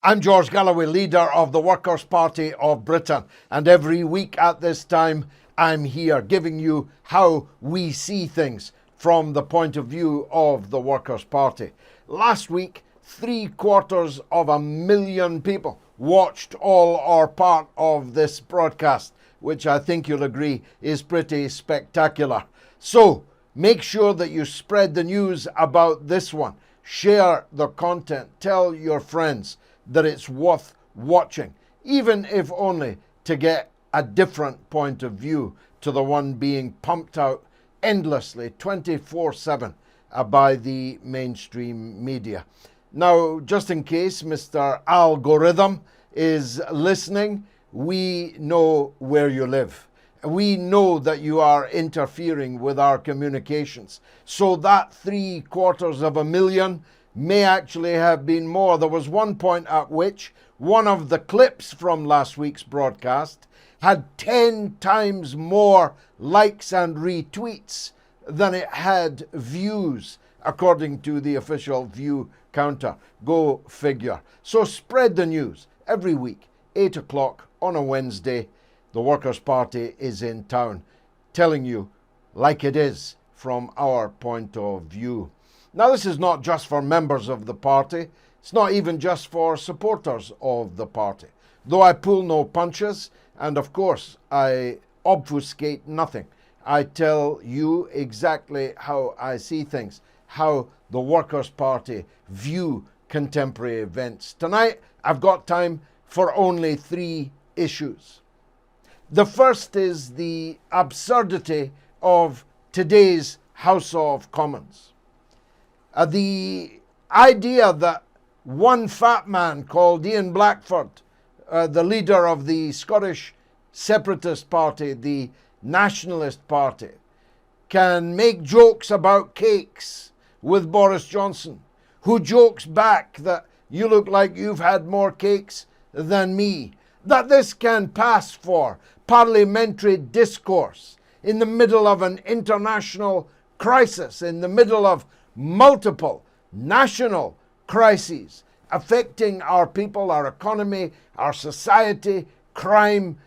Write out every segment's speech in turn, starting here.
I'm George Galloway, leader of the Workers' Party of Britain, and every week at this time I'm here giving you how we see things from the point of view of the Workers' Party. Last week, 750,000 people watched all or part of this broadcast, which I think you'll agree is pretty spectacular. So make sure that you spread the news about this one. Share the content. Tell your friends that it's worth watching, even if only to get a different point of view to the one being pumped out endlessly 24/7 by the mainstream media. Now, just in case Mr. Algorithm is listening, we know where you live. We know that you are interfering with our communications. So that 750,000 may actually have been more. There was one point at which one of the clips from last week's broadcast had 10 times more likes and retweets than it had views, according to the official view counter. Go figure. So spread the news. Every week, 8 o'clock on a Wednesday, the Workers' Party is in town, telling you like it is from our point of view. Now, this is not just for members of the party. It's not even just for supporters of the party. Though I pull no punches, and of course I obfuscate nothing. I tell you exactly how I see things, how the Workers' Party view contemporary events. Tonight, I've got time for only 3 issues. The first is the absurdity of today's House of Commons. The idea that one fat man called Ian Blackford, the leader of the Scottish Separatist Party, the Nationalist Party, can make jokes about cakes with Boris Johnson, who jokes back that you look like you've had more cakes than me, that this can pass for parliamentary discourse in the middle of an international crisis, in the middle of multiple national crises affecting our people, our economy, our society, crime,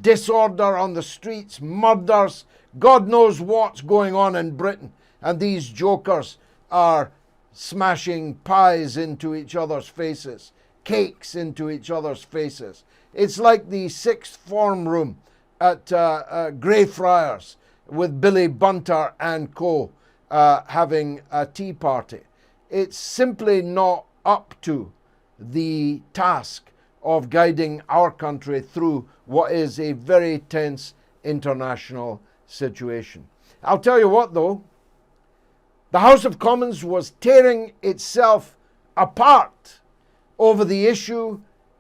disorder on the streets, murders, God knows what's going on in Britain. And these jokers are smashing pies into each other's faces, cakes into each other's faces. It's like the 6th form room at Greyfriars with Billy Bunter and co. Having a tea party. It's simply not up to the task of guiding our country through what is a very tense international situation. I'll tell you what though, the House of Commons was tearing itself apart over the issue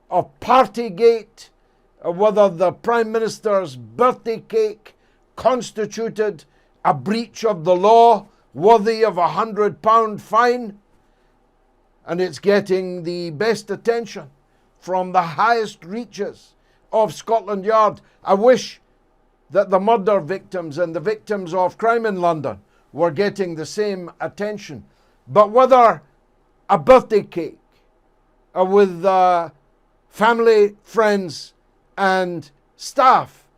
of Partygate, whether the Prime Minister's birthday cake constituted a breach of the law worthy of a £100 fine, and it's getting the best attention from the highest reaches of Scotland Yard. I wish that the murder victims and the victims of crime in London were getting the same attention. But whether a birthday cake with family, friends and staff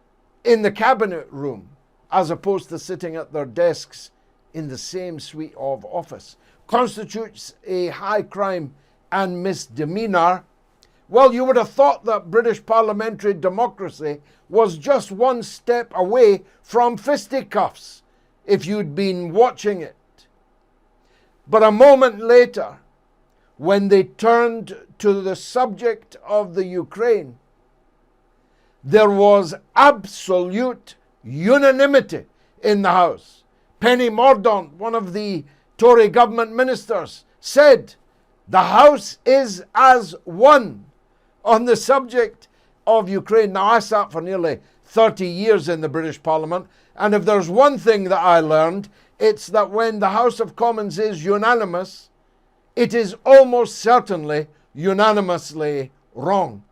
in the cabinet room, as opposed to sitting at their desks in the same suite of office, constitutes a high crime and misdemeanor, well, you would have thought that British parliamentary democracy was just one step away from fisticuffs if you'd been watching it. But a moment later, when they turned to the subject of the Ukraine, there was absolute unanimity in the House. Penny Mordaunt, one of the Tory government ministers, said the House is as one on the subject of Ukraine. Now, I sat for nearly 30 years in the British Parliament, and if there's one thing that I learned, it's that when the House of Commons is unanimous, it is almost certainly unanimously wrong.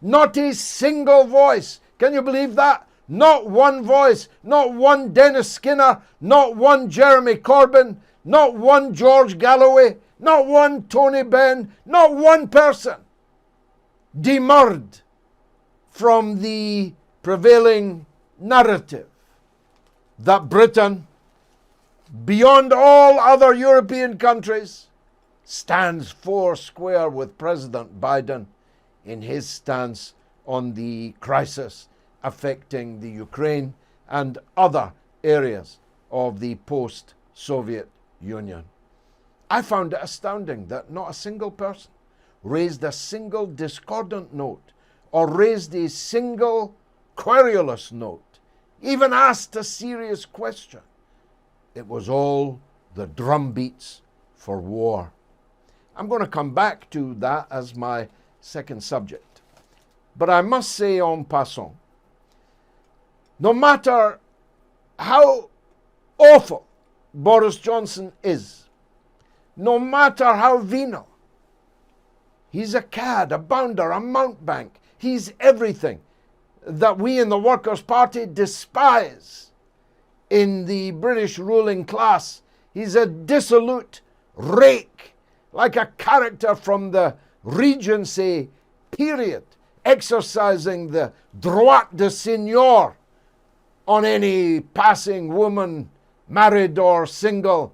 Not a single voice. Can you believe that? Not one voice, not one Dennis Skinner, not one Jeremy Corbyn, not one George Galloway, not one Tony Benn, not one person demurred from the prevailing narrative that Britain, beyond all other European countries, stands four square with President Biden in his stance on the crisis affecting the Ukraine and other areas of the post-Soviet Union. I found it astounding that not a single person raised a single discordant note or raised a single querulous note, even asked a serious question. It was all the drumbeats for war. I'm going to come back to that as my second subject. But I must say en passant, no matter how awful Boris Johnson is, no matter how venal, he's a cad, a bounder, a mountebank. He's everything that we in the Workers' Party despise in the British ruling class. He's a dissolute rake, like a character from the Regency period, exercising the droit de seigneur on any passing woman, married or single,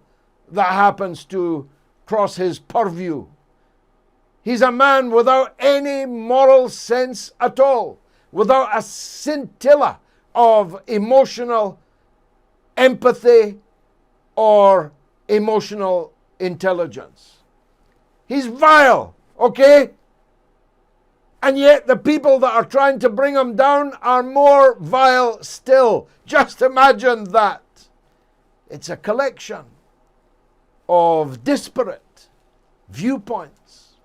that happens to cross his purview. He's a man without any moral sense at all, without a scintilla of emotional empathy or emotional intelligence. He's vile, okay? And yet the people that are trying to bring him down are more vile still. Just imagine that. It's a collection of disparate viewpoints.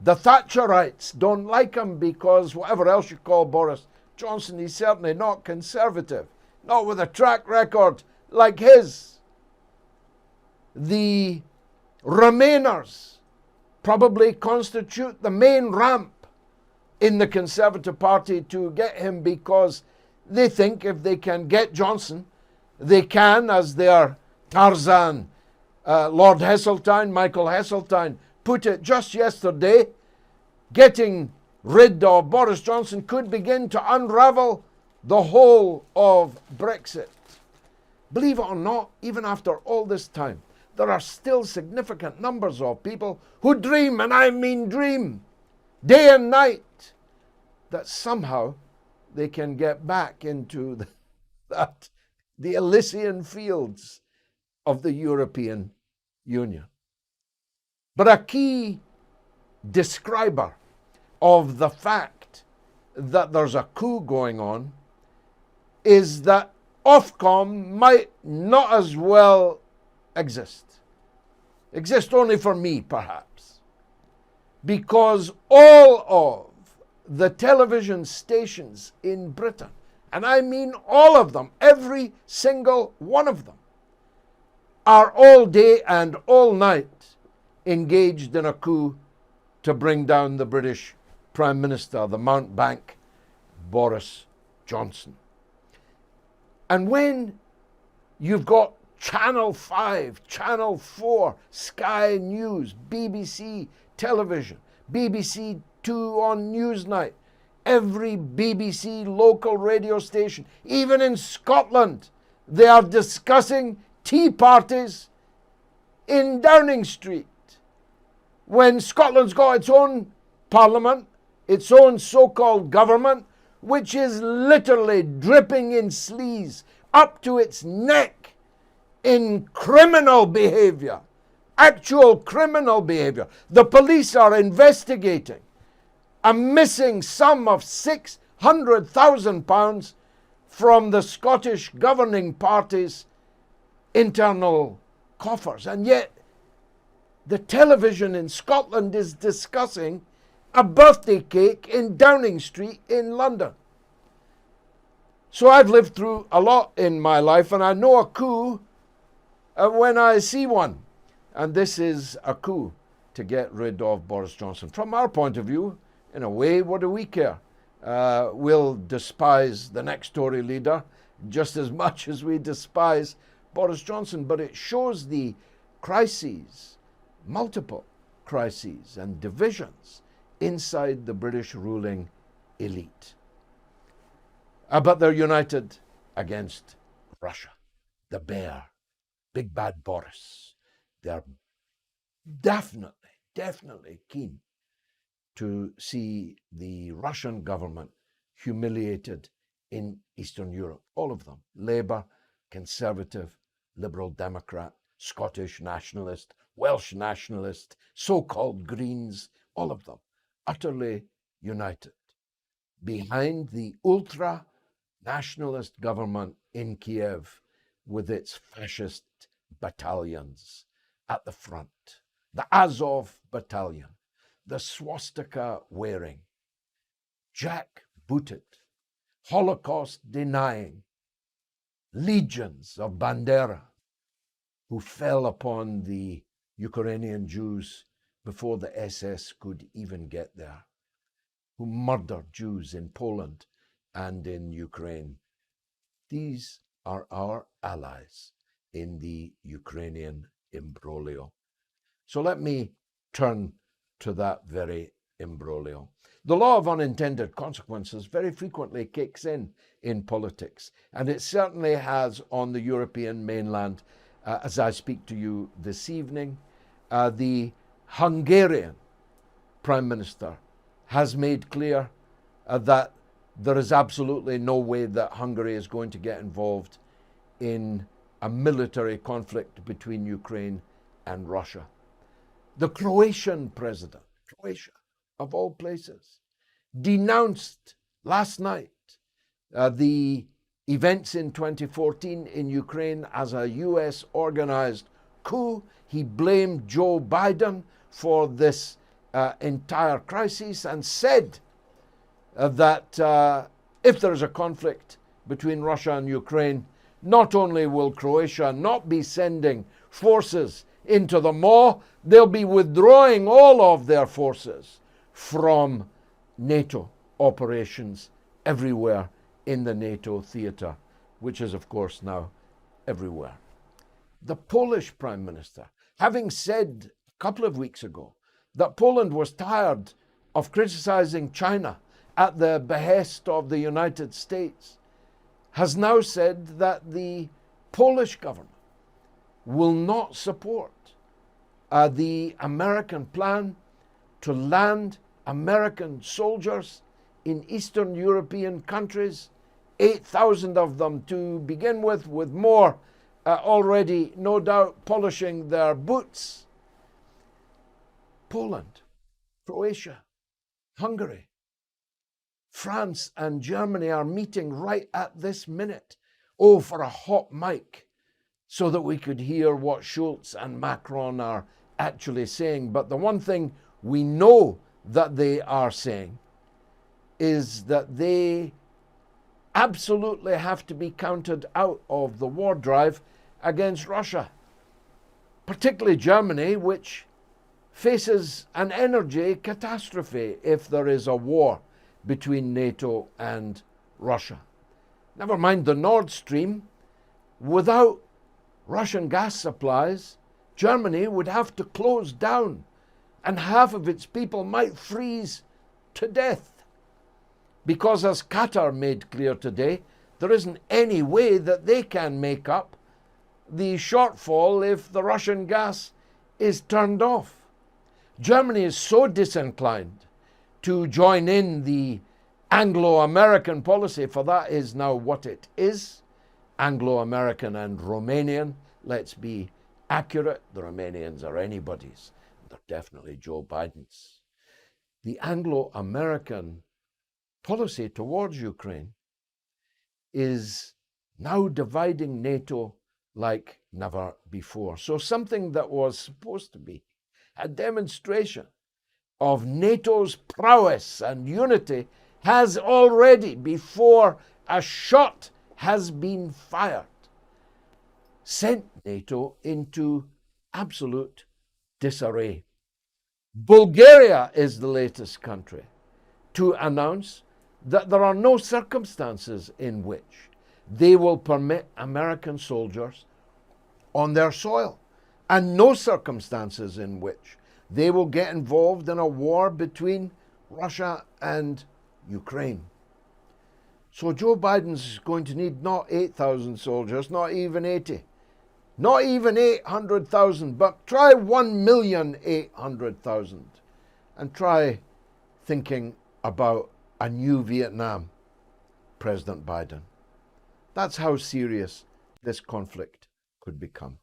The Thatcherites don't like him because whatever else you call Boris Johnson, he's certainly not conservative, not with a track record like his. The Remainers probably constitute the main ramp in the Conservative Party to get him, because they think if they can get Johnson, they can, as their Tarzan, Lord Heseltine, Michael Heseltine, put it just yesterday, getting rid of Boris Johnson could begin to unravel the whole of Brexit. Believe it or not, even after all this time, there are still significant numbers of people who dream, and I mean dream, day and night, that somehow they can get back into the Elysian fields of the European Union. But a key describer of the fact that there's a coup going on is that Ofcom might not as well exist only for me perhaps, because all of the television stations in Britain, and I mean all of them, every single one of them, are all day and all night engaged in a coup to bring down the British Prime Minister, the mountebank Boris Johnson. And when you've got Channel 5, Channel 4, Sky News, BBC Television, BBC 2 on Newsnight, every BBC local radio station, even in Scotland, they are discussing tea parties in Downing Street. When Scotland's got its own parliament, its own so-called government, which is literally dripping in sleaze up to its neck in criminal behavior, actual criminal behavior. The police are investigating a missing sum of £600,000 from the Scottish governing party's internal coffers. And yet the television in Scotland is discussing a birthday cake in Downing Street in London. So I've lived through a lot in my life, and I know a coup when I see one. And this is a coup to get rid of Boris Johnson. From our point of view, in a way, what do we care? We'll despise the next Tory leader just as much as we despise Boris Johnson. But it shows the crises, multiple crises and divisions inside the British ruling elite. But they're united against Russia, the bear, big bad Boris. They're definitely keen to see the Russian government humiliated in Eastern Europe. All of them. Labour, Conservative, Liberal Democrat, Scottish nationalist, Welsh nationalist, so-called Greens, all of them utterly united behind the ultra-nationalist government in Kiev with its fascist battalions at the front. The Azov battalion, the swastika-wearing, jack-booted, Holocaust-denying legions of Bandera who fell upon the Ukrainian Jews before the SS could even get there, who murdered Jews in Poland and in Ukraine. These are our allies in the Ukrainian imbroglio. So let me turn to that very imbroglio. The law of unintended consequences very frequently kicks in politics, and it certainly has on the European mainland. As I speak to you this evening, the Hungarian Prime Minister has made clear that there is absolutely no way that Hungary is going to get involved in a military conflict between Ukraine and Russia. The Croatian president, Croatia of all places, denounced last night the events in 2014 in Ukraine as a US organized coup. He blamed Joe Biden for this entire crisis and said that if there is a conflict between Russia and Ukraine, not only will Croatia not be sending forces into the maw, they'll be withdrawing all of their forces from NATO operations everywhere in the NATO theatre, which is, of course, now everywhere. The Polish Prime Minister, having said a couple of weeks ago that Poland was tired of criticizing China at the behest of the United States, has now said that the Polish government will not support the American plan to land American soldiers in Eastern European countries, 8,000 of them to begin with more already, no doubt, polishing their boots. Poland, Croatia, Hungary, France and Germany are meeting right at this minute. Oh, for a hot mic, so that we could hear what Schulz and Macron are actually saying. But the one thing we know that they are saying is that they absolutely have to be counted out of the war drive against Russia, particularly Germany, which faces an energy catastrophe if there is a war between NATO and Russia. Never mind the Nord Stream. Without Russian gas supplies, Germany would have to close down, and half of its people might freeze to death. Because, as Qatar made clear today, there isn't any way that they can make up the shortfall if the Russian gas is turned off. Germany is so disinclined to join in the Anglo-American policy, for that is now what it is, Anglo-American and Romanian. Let's be accurate, the Romanians are anybody's. They're definitely Joe Biden's. The Anglo-American policy towards Ukraine is now dividing NATO like never before. So something that was supposed to be a demonstration of NATO's prowess and unity has already, before a shot has been fired, sent NATO into absolute disarray. Bulgaria is the latest country to announce that there are no circumstances in which they will permit American soldiers on their soil, and no circumstances in which they will get involved in a war between Russia and Ukraine. So Joe Biden's going to need not 8,000 soldiers, not even 80, not even 800,000, but try 1,800,000 and try thinking about a new Vietnam, President Biden. That's how serious this conflict could become.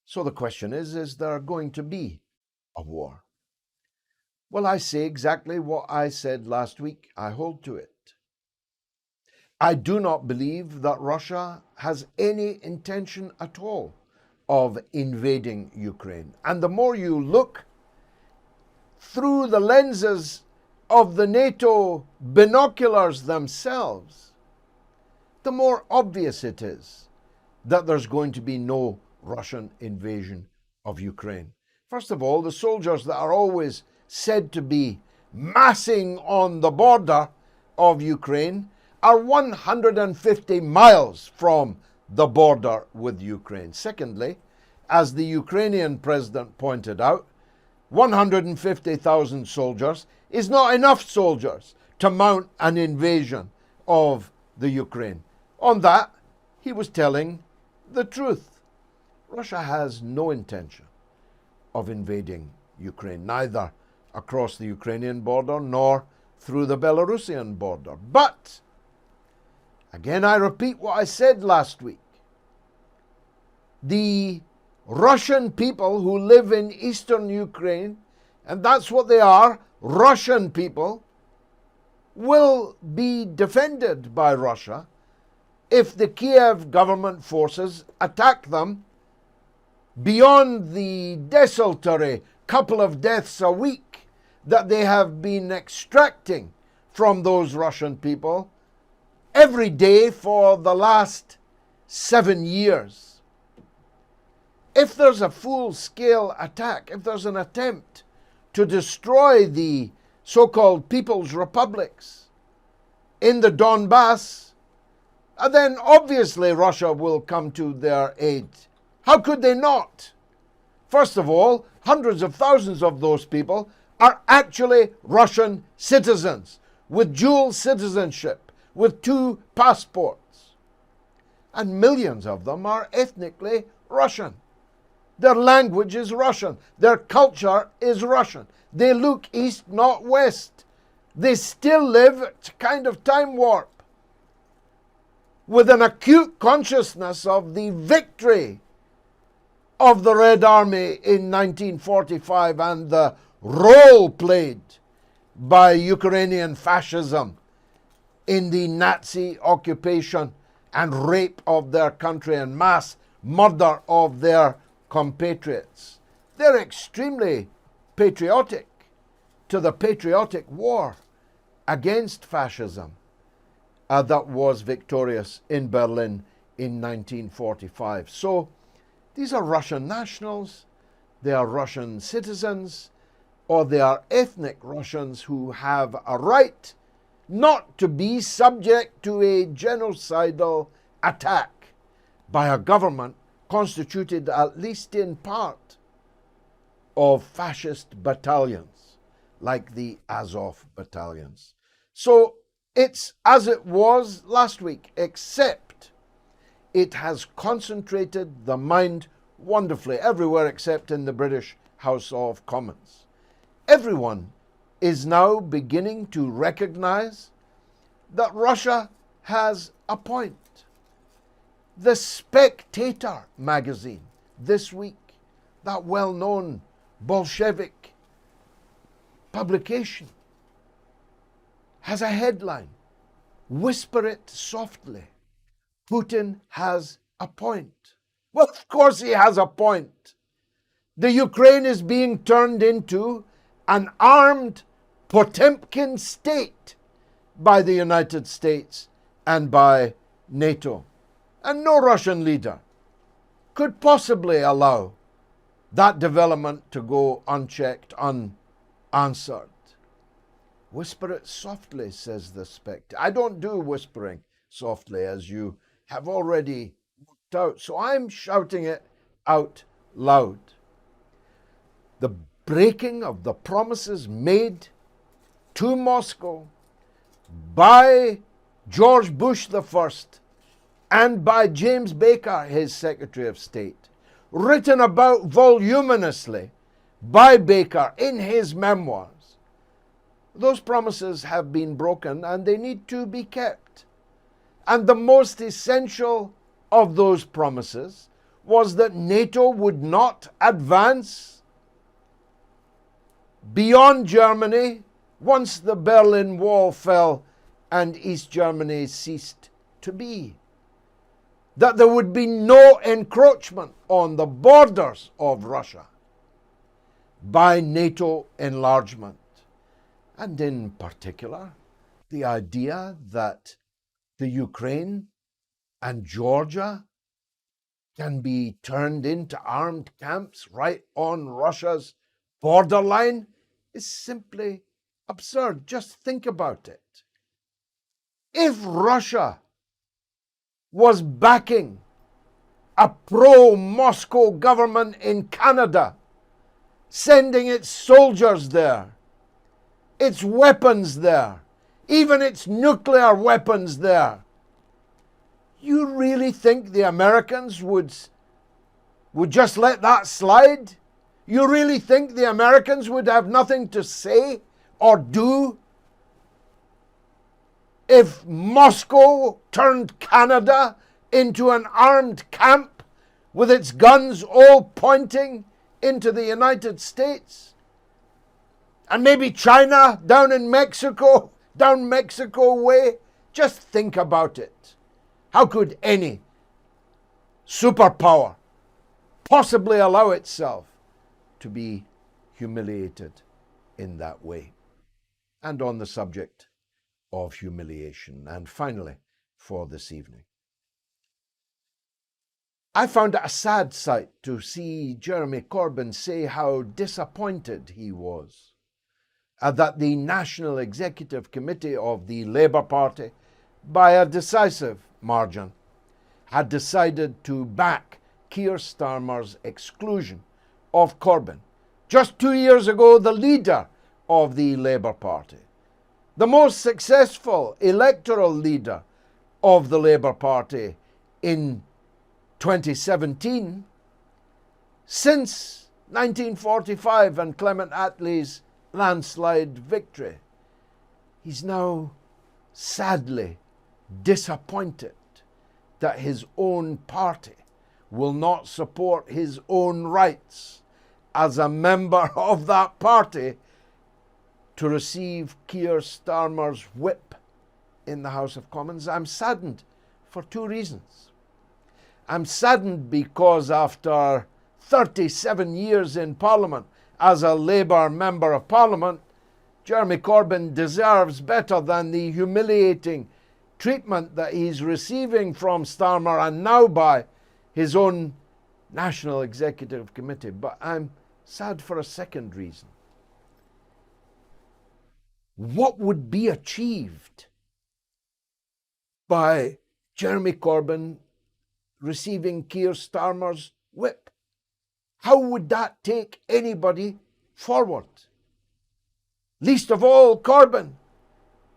So the question is there going to be a war? Well, I say exactly what I said last week. I hold to it. I do not believe that Russia has any intention at all of invading Ukraine. And the more you look through the lenses of the NATO binoculars themselves, the more obvious it is that there's going to be no Russian invasion of Ukraine. First of all, the soldiers that are always said to be massing on the border of Ukraine are 150 miles from the border with Ukraine. Secondly, as the Ukrainian president pointed out, 150,000 soldiers is not enough soldiers to mount an invasion of the Ukraine. On that, he was telling the truth. Russia has no intention of invading Ukraine, neither across the Ukrainian border nor through the Belarusian border. But, again, I repeat what I said last week. The Russian people who live in eastern Ukraine, and that's what they are, Russian people, will be defended by Russia if the Kiev government forces attack them beyond the desultory couple of deaths a week that they have been extracting from those Russian people every day for the last 7 years. If there's a full-scale attack, if there's an attempt to destroy the so-called People's Republics in the Donbass, then obviously Russia will come to their aid. How could they not? First of all, hundreds of thousands of those people are actually Russian citizens with dual citizenship, with 2 passports. And millions of them are ethnically Russian. Their language is Russian. Their culture is Russian. They look east, not west. They still live a kind of time warp with an acute consciousness of the victory of the Red Army in 1945 and the role played by Ukrainian fascism in the Nazi occupation and rape of their country and mass murder of their compatriots. They're extremely patriotic to the patriotic war against fascism that was victorious in Berlin in 1945. So these are Russian nationals, they are Russian citizens, or they are ethnic Russians who have a right not to be subject to a genocidal attack by a government constituted at least in part of fascist battalions like the Azov battalions. So it's as it was last week, except it has concentrated the mind wonderfully everywhere except in the British House of Commons. Everyone is now beginning to recognize that Russia has a point. The Spectator magazine this week, that well-known Bolshevik publication, has a headline, "Whisper it softly, Putin has a point." Well, of course he has a point. The Ukraine is being turned into an armed Potemkin state by the United States and by NATO. And no Russian leader could possibly allow that development to go unchecked, unanswered. Whisper it softly, says the Spectator. I don't do whispering softly, as you have already worked out, so I'm shouting it out loud. The breaking of the promises made to Moscow by George Bush the First and by James Baker, his Secretary of State, written about voluminously by Baker in his memoirs, those promises have been broken and they need to be kept. And the most essential of those promises was that NATO would not advance beyond Germany once the Berlin Wall fell and East Germany ceased to be. That there would be no encroachment on the borders of Russia by NATO enlargement. And in particular, the idea that the Ukraine and Georgia can be turned into armed camps right on Russia's borderline is simply absurd. Just think about it. If Russia was backing a pro-Moscow government in Canada, sending its soldiers there, its weapons there, even its nuclear weapons there, you really think the Americans would just let that slide? You really think the Americans would have nothing to say or do if Moscow turned Canada into an armed camp with its guns all pointing into the United States? And maybe China down in Mexico, down Mexico way? Just think about it. How could any superpower possibly allow itself to be humiliated in that way? And on the subject of humiliation, and finally, for this evening, I found it a sad sight to see Jeremy Corbyn say how disappointed he was that the National Executive Committee of the Labour Party, by a decisive margin, had decided to back Keir Starmer's exclusion of Corbyn. Just 2 years ago, the leader of the Labour Party, the most successful electoral leader of the Labour Party in 2017, since 1945 and Clement Attlee's landslide victory. He's now sadly disappointed that his own party will not support his own rights as a member of that party to receive Keir Starmer's whip in the House of Commons. I'm saddened for two reasons. I'm saddened because after 37 years in Parliament as a Labour Member of Parliament, Jeremy Corbyn deserves better than the humiliating treatment that he's receiving from Starmer and now by his own National Executive Committee. But I'm sad for a second reason. What would be achieved by Jeremy Corbyn receiving Keir Starmer's whip? How would that take anybody forward? Least of all Corbyn,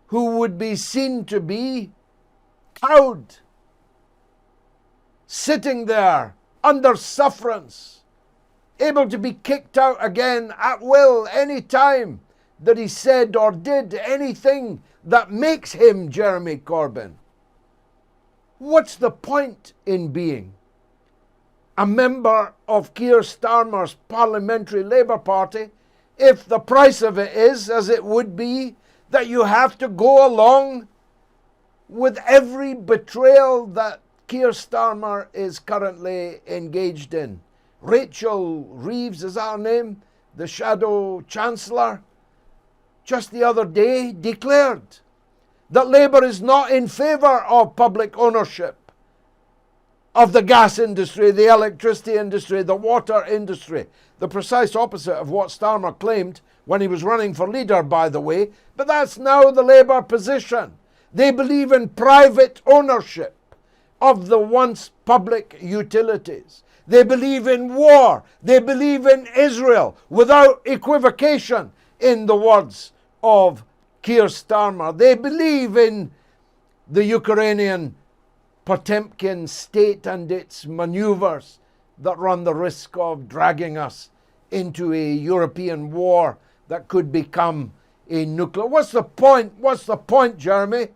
who would be seen to be cowed, sitting there under sufferance, able to be kicked out again at will any time that he said or did anything that makes him Jeremy Corbyn. What's the point in being a member of Keir Starmer's Parliamentary Labour Party if the price of it is, as it would be, that you have to go along with every betrayal that Keir Starmer is currently engaged in? Rachel Reeves is our name, the Shadow Chancellor, just the other day declared that Labour is not in favour of public ownership of the gas industry, the electricity industry, the water industry. The precise opposite of what Starmer claimed when he was running for leader, by the way. But that's now the Labour position. They believe in private ownership of the once public utilities. They believe in war. They believe in Israel without equivocation, in the words of Keir Starmer. They believe in the Ukrainian Potemkin state and its maneuvers that run the risk of dragging us into a European war that could become a nuclear. What's the point? What's the point, Jeremy?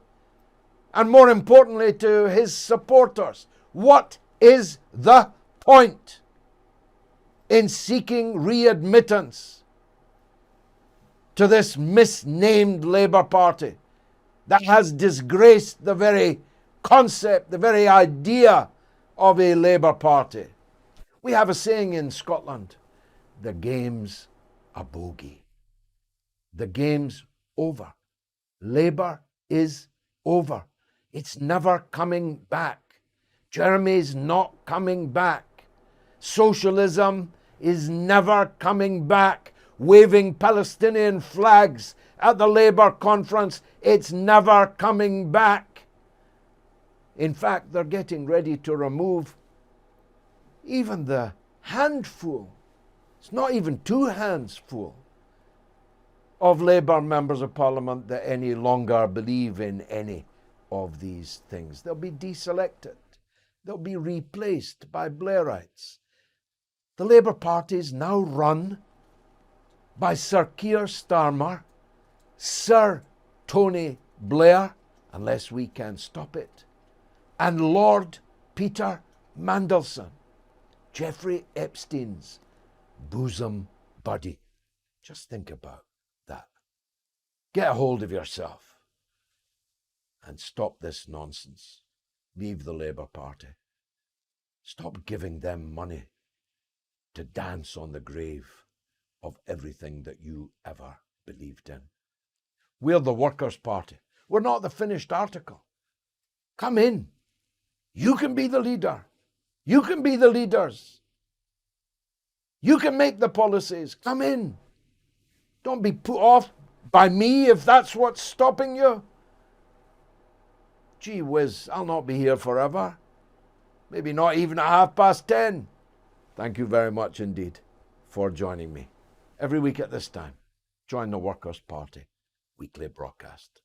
And more importantly, to his supporters, what is the point in seeking readmittance to this misnamed Labour Party that has disgraced the very concept, the very idea of a Labour Party? We have a saying in Scotland, the game's a bogey. The game's over. Labour is over. It's never coming back. Jeremy's not coming back. Socialism is never coming back. Waving Palestinian flags at the Labour conference, it's never coming back. In fact, they're getting ready to remove even the handful, it's not even 2 hands full, of Labour members of Parliament that any longer believe in any of these things. They'll be deselected. They'll be replaced by Blairites. The Labour Party is now run by Sir Keir Starmer, Sir Tony Blair, unless we can stop it, and Lord Peter Mandelson, Jeffrey Epstein's bosom buddy. Just think about that. Get a hold of yourself and stop this nonsense. Leave the Labour Party. Stop giving them money to dance on the grave of everything that you ever believed in. We're the Workers' Party. We're not the finished article. Come in. You can be the leader. You can be the leaders. You can make the policies. Come in. Don't be put off by me if that's what's stopping you. Gee whiz, I'll not be here forever. Maybe not even at 10:30. Thank you very much indeed for joining me. Every week at this time, join the Workers' Party weekly broadcast.